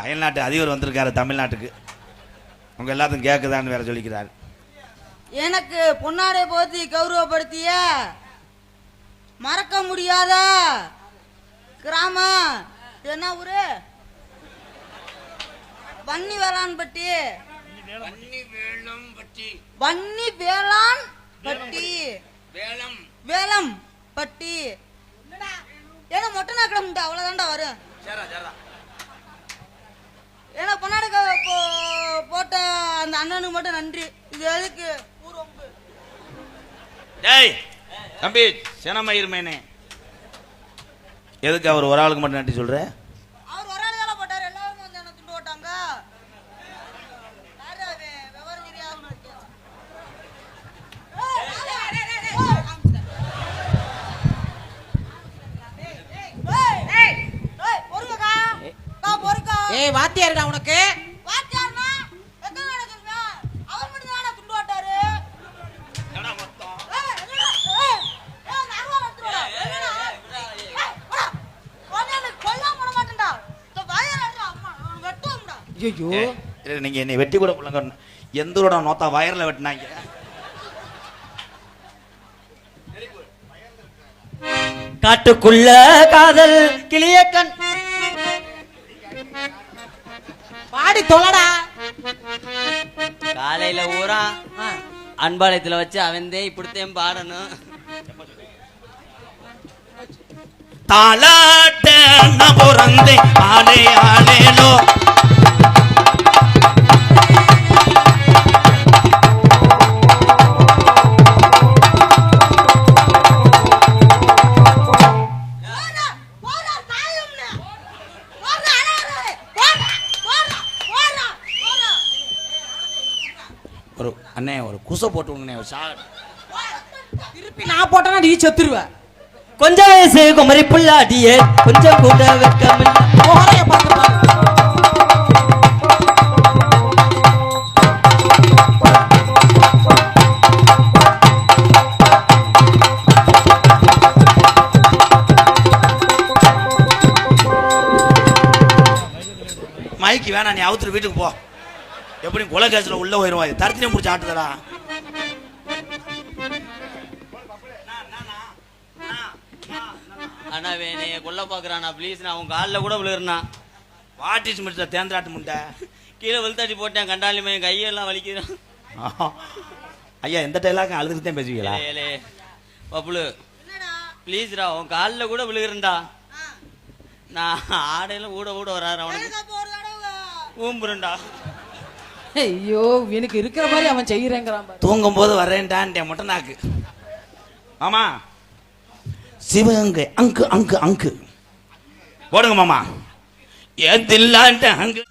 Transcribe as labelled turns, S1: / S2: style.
S1: அயல்நாட்டு அதிபர் வந்திருக்காரு தமிழ்நாட்டுக்கு. உங்க எல்லாத்துக்கும் கேட்குதான்னு வேற சொல்லிக்கிறாரு.
S2: எனக்கு பொன்னாடை போத்தி கௌரவப்படுத்திய மறக்க முடியாத கிராமம் என்ன ஊரு? வன்னி வேளாண்பட்டி. வன்னி வேளாண் பட்டி. வேலம் பட்டி. ஏன்னா மொட்டை நாக்கட முட்டை அவ்வளவுதான்டா வரும். ஏன்னா பொன்னாடை போட்ட அந்த அண்ணனுக்கு மட்டும் நன்றி. இது எதுக்கு
S1: டேய் தம்பி சினமயிருமேனே, எதுக்கு அவர் ஒரு ஆளுக்கு மட்டும் நன்றி சொல்ற?
S2: அவர் ஒரு ஆளு தான போட்டாரு, எல்லாரும் வந்து என்ன துண்டு போட்டாங்க.
S3: ஏய் வாத்தியாருடா உனக்கு.
S2: வாத்தியார்னா எத்தனை வேளை சொல்றேன்? அவர் மட்டும் தான துண்டு போட்டாரு.
S1: என்னடா மொத்தம்? நீங்க என்னை வெட்டி கூட போலங்க. எந்தோட நோத்தா வயர்ல வெட்டினாங்க.
S4: காட்டுக்குள்ள காதல் கிளியக்கண்
S3: பாடி தொலைடா.
S4: காலையில ஊரா அன்பாலயத்துல வச்சு அவன்தே இப்படித்தான் பாடணும்.
S1: தாலாட்ட நபுரந்தே ஆலே ஆலேலோ ஒரு அண்ணே ஒரு குசை போட்டு விடுங்கண்ணே.
S3: திருப்பி நான் போட்டேன்னா நீ செத்துருவ.
S4: கொஞ்சம் வயசு குமரி புள்ளாடியே கொஞ்சம் கூட வெக்கம்
S1: மைக்கு வேணா, நீ அவுத்துட்டு வீட்டுக்கு போ. எப்படி கொலை கேஸ்ல உள்ள போயிருவாய். தரத்தினே முடிச்சு ஆட்டுதடா.
S4: அண்ணா வேணே கொல்ல பாக்குறானா ப்ளீஸ், நான் உன் காலில் கூட விழுறனா.
S1: வாட்டிஸ் முடிச்ச தேர்ந்தாட்டு முண்டை
S4: கீழே விழுத்தாட்டி போட்டேன். கண்டாலுமே கையெல்லாம் வலிக்கிறான்.
S1: ஐயா எந்த டைலாக அழுதுட்டு தான் பேசுவீங்களா?
S4: பப்புளு ப்ளீஸ்ரா, உன் காலில் கூட விழுகிறேன்டா. நான் ஆடையில ஊட ஊட வராரு அவனுக்கு ஊம்புறேன்டா.
S3: ஐயோ எனக்கு இருக்கிற மாதிரி அவன் செய்யறேங்கிறான்.
S1: தூங்கும் போது வரேன்டான் மொட்டை நாக்கு. ஆமா சிவகங்கை அங்கு அங்கு அங்கு போடுங்க மாமா. ஏன் தில்லான்ட்டு அங்கு